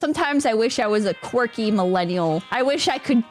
Sometimes I wish I was a quirky millennial. I wish I could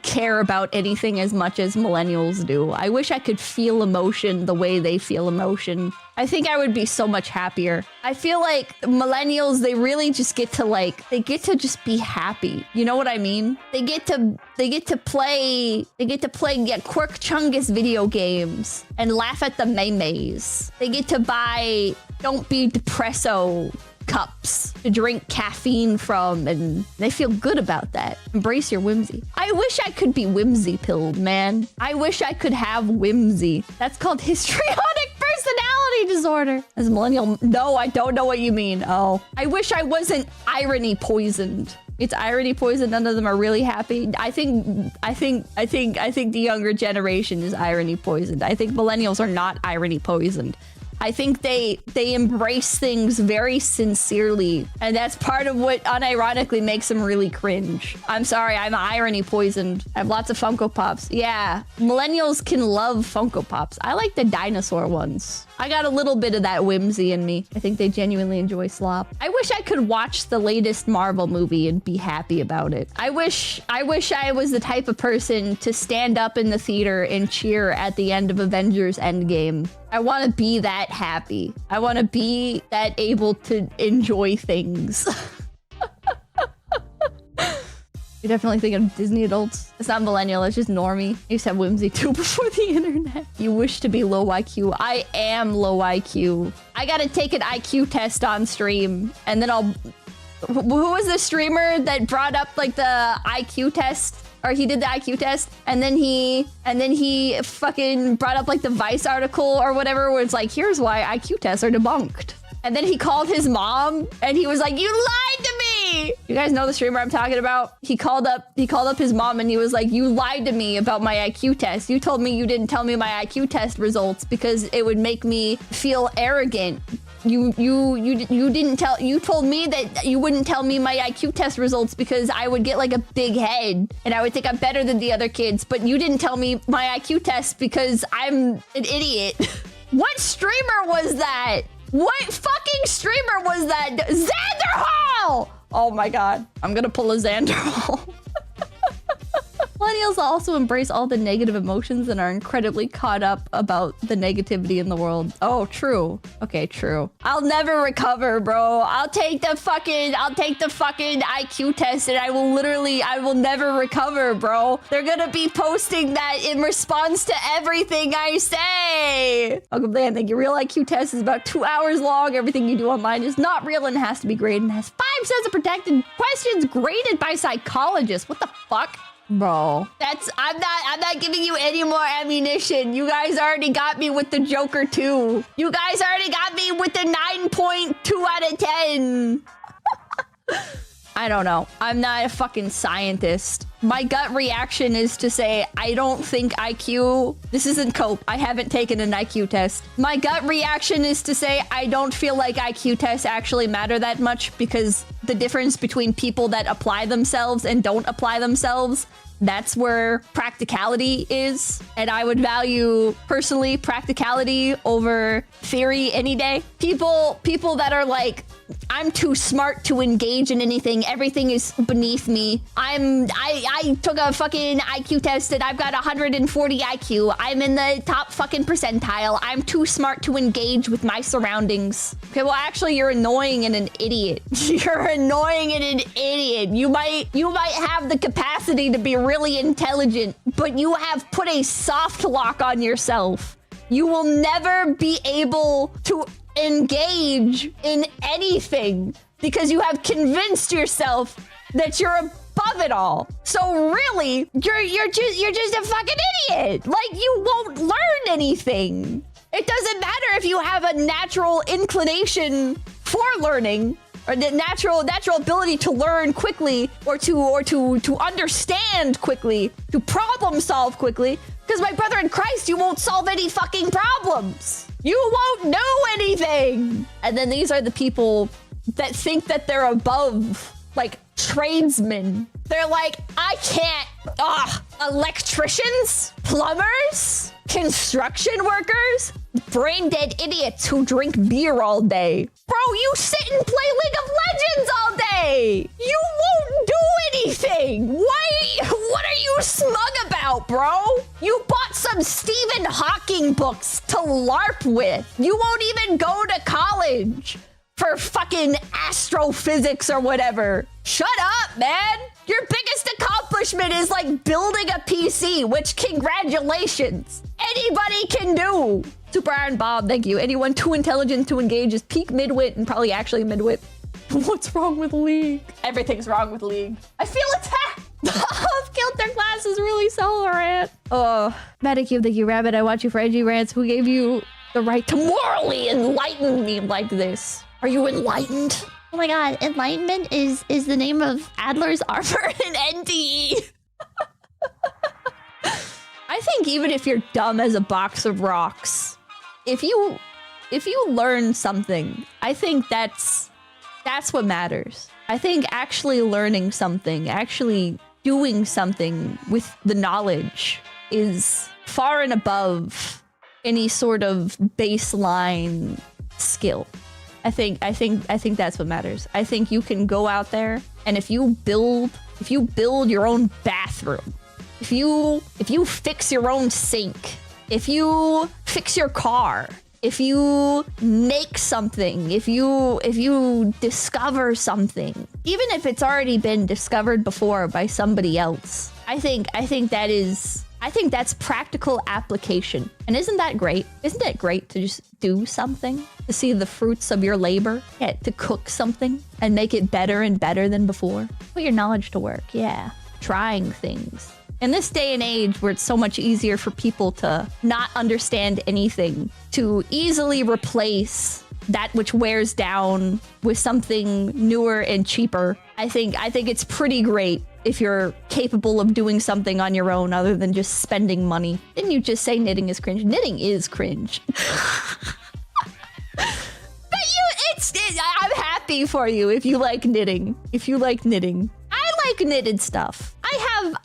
care about anything as much as millennials do. I wish I could feel emotion the way they feel emotion. I think I would be so much happier. I feel like millennials, they really just get to like, they get to just be happy. You know what I mean? They get to play Quirk Chungus video games and laugh at the memes. They get to buy Don't Be Depresso cups to drink caffeine from, and they feel good about that. Embrace your whimsy. I wish I could be whimsy pilled, man. I wish I could have whimsy. That's called histrionic personality disorder. As a millennial, no, I don't know what you mean. Oh, I wish I wasn't irony poisoned. It's irony poison. None of them are really happy. I think the younger generation is irony poisoned. I think millennials are not irony poisoned. I think they embrace things very sincerely, and that's part of what unironically makes them really cringe. I'm sorry, I'm irony poisoned. I have lots of Funko Pops. Yeah, millennials can love Funko Pops. I like the dinosaur ones. I got a little bit of that whimsy in me. I think they genuinely enjoy slop. I wish I could watch the latest Marvel movie and be happy about it. I wish I was the type of person to stand up in the theater and cheer at the end of Avengers Endgame. I want to be that happy. I want to be that able to enjoy things. You definitely think of Disney adults. It's not millennial, it's just normie. I used to have whimsy too before the internet. You wish to be low IQ. I am low IQ. I gotta take an IQ test on stream, and then I'll... Who was the streamer that brought up like the IQ test? Or he did the IQ test, and then he fucking brought up like the Vice article or whatever, where it's like, here's why IQ tests are debunked. And then he called his mom, and he was like, "You lied to me!" You guys know the streamer I'm talking about? He called up his mom, and he was like, "You lied to me about my IQ test. You told me you didn't tell me my IQ test results because it would make me feel arrogant. You told me that you wouldn't tell me my IQ test results because I would get like a big head and I would think I'm better than the other kids, but you didn't tell me my IQ test because I'm an idiot." What streamer was that? What fucking streamer was that? Xander Hall! Oh my god. I'm gonna pull a Xander Hall. Millennials also embrace all the negative emotions and are incredibly caught up about the negativity in the world. Oh, true. Okay, true. I'll never recover, bro. I'll take the fucking IQ test and I will never recover, bro. They're gonna be posting that in response to everything I say. Welcome, Dan. Thank you. Real IQ test is about 2 hours long. Everything you do online is not real and has to be graded and has 5 sets of protected questions graded by psychologists. What the fuck? Bro, I'm not giving you any more ammunition. You guys already got me with the Joker 2. You guys already got me with the 9.2 out of 10. I don't know. I'm not a fucking scientist. My gut reaction is to say, I don't think IQ... This isn't cope. I haven't taken an IQ test. My gut reaction is to say, I don't feel like IQ tests actually matter that much because the difference between people that apply themselves and don't apply themselves, that's where practicality is. And I would value, personally, practicality over theory any day. People that are like, I'm too smart to engage in anything. Everything is beneath me. I took a fucking IQ test and I've got 140 IQ. I'm in the top fucking percentile. I'm too smart to engage with my surroundings. Okay, well, actually, you're annoying and an idiot. You're annoying and an idiot. You might have the capacity to be really intelligent, but you have put a soft lock on yourself. You will never be able to engage in anything because you have convinced yourself that you're above it all. So really, you're just a fucking idiot. Like, you won't learn anything. It doesn't matter if you have a natural inclination for learning or the natural ability to learn quickly or to understand quickly, to problem solve quickly. Because my brother in Christ, you won't solve any fucking problems. You won't know anything. And then these are the people that think that they're above, like, tradesmen. They're like, I can't, electricians, plumbers, construction workers, brain dead idiots who drink beer all day. Bro, you sit and play League of Legends all day. You won't do anything. Why? What are you smug about, bro? You bought some Stephen Hawking books to LARP with. You won't even go to college for fucking astrophysics or whatever. Shut up, man. Your biggest accomplishment is like building a PC, which congratulations. Anybody can do. Super Iron Bob, thank you. Anyone too intelligent to engage is peak midwit and probably actually midwit. What's wrong with League? Everything's wrong with League. I feel attacked. Off-kilter class is really so rant. Oh, Medicube, thank you, Rabbit. I watch you for edgy rants. Who gave you the right to morally enlighten me like this? Are you enlightened? Oh my god, enlightenment is the name of Adler's armor in NDE. I think even if you're dumb as a box of rocks, if you learn something, I think that's what matters. I think actually learning something, actually doing something with the knowledge is far and above any sort of baseline skill. I think that's what matters. I think you can go out there and if you build your own bathroom, if you fix your own sink, if you fix your car, if you make something, if you discover something, even if it's already been discovered before by somebody else, I think that's practical application. And isn't that great? Isn't it great to just do something? To see the fruits of your labor? Yeah, to cook something and make it better and better than before. Put your knowledge to work, yeah. Trying things. In this day and age where it's so much easier for people to not understand anything, to easily replace that which wears down with something newer and cheaper, I think it's pretty great if you're capable of doing something on your own other than just spending money. Didn't you just say knitting is cringe? Knitting is cringe. I'm happy for you if you like knitting. If you like knitting. I like knitted stuff.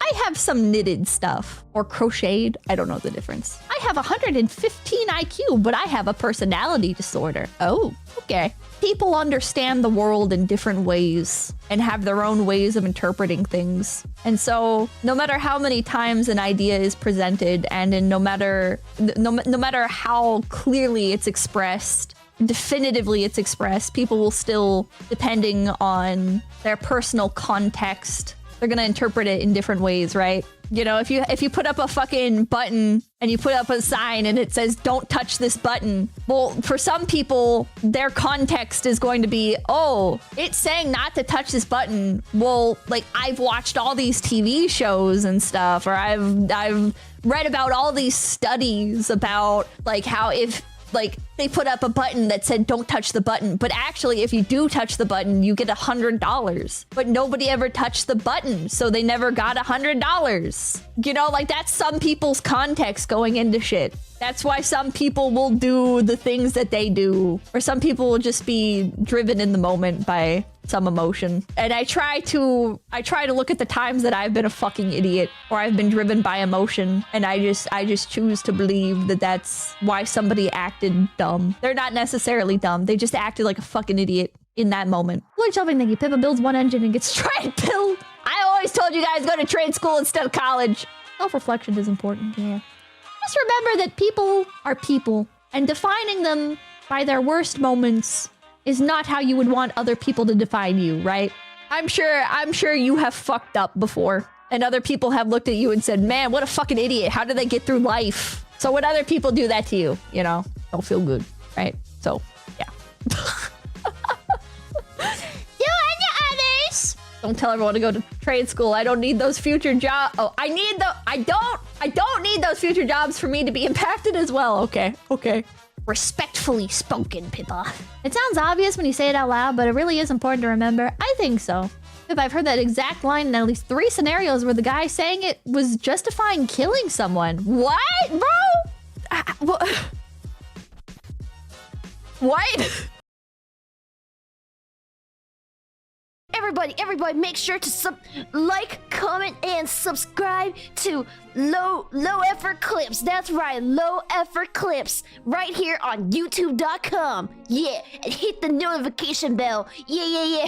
I have some knitted stuff. Or crocheted. I don't know the difference. I have 115 IQ, but I have a personality disorder. Oh, okay. People understand the world in different ways and have their own ways of interpreting things. And so no matter how many times an idea is presented and no matter how clearly it's expressed, definitively it's expressed, people will still, depending on their personal context, they're gonna interpret it in different ways, right? You know, if you put up a fucking button and you put up a sign and it says, don't touch this button. Well, for some people, their context is going to be, oh, it's saying not to touch this button. Well, like I've watched all these TV shows and stuff, or I've read about all these studies about like how if like they put up a button that said don't touch the button, but actually if you do touch the button you get $100, but nobody ever touched the button, so they never got $100. You know, like that's some people's context going into shit. That's why some people will do the things that they do, or some people will just be driven in the moment by some emotion. And I try to look at the times that I've been a fucking idiot or I've been driven by emotion, and I just choose to believe that that's why somebody acted dumb. They're not necessarily dumb. They just acted like a fucking idiot in that moment. Lloyd Shelving, thank you. Pippa builds one engine and gets trade build. I always told you guys go to trade school instead of college. Self-reflection is important, yeah. Just remember that people are people, and defining them by their worst moments is not how you would want other people to define you, right? I'm sure you have fucked up before, and other people have looked at you and said, man, what a fucking idiot. How did they get through life? So when other people do that to you, you know, don't feel good, right? So, yeah. You and your others. Don't tell everyone to go to trade school. I don't need those future jobs. Oh, I don't need those future jobs for me to be impacted as well. Okay, okay. Respectfully spoken, Pippa. It sounds obvious when you say it out loud, but it really is important to remember. I think so. Pippa, I've heard that exact line in at least 3 scenarios where the guy saying it was justifying killing someone. What, bro? What? everybody, make sure to like, comment, and subscribe to Low Effort Clips. That's right, Low Effort Clips, right here on YouTube.com. Yeah, and hit the notification bell. Yeah.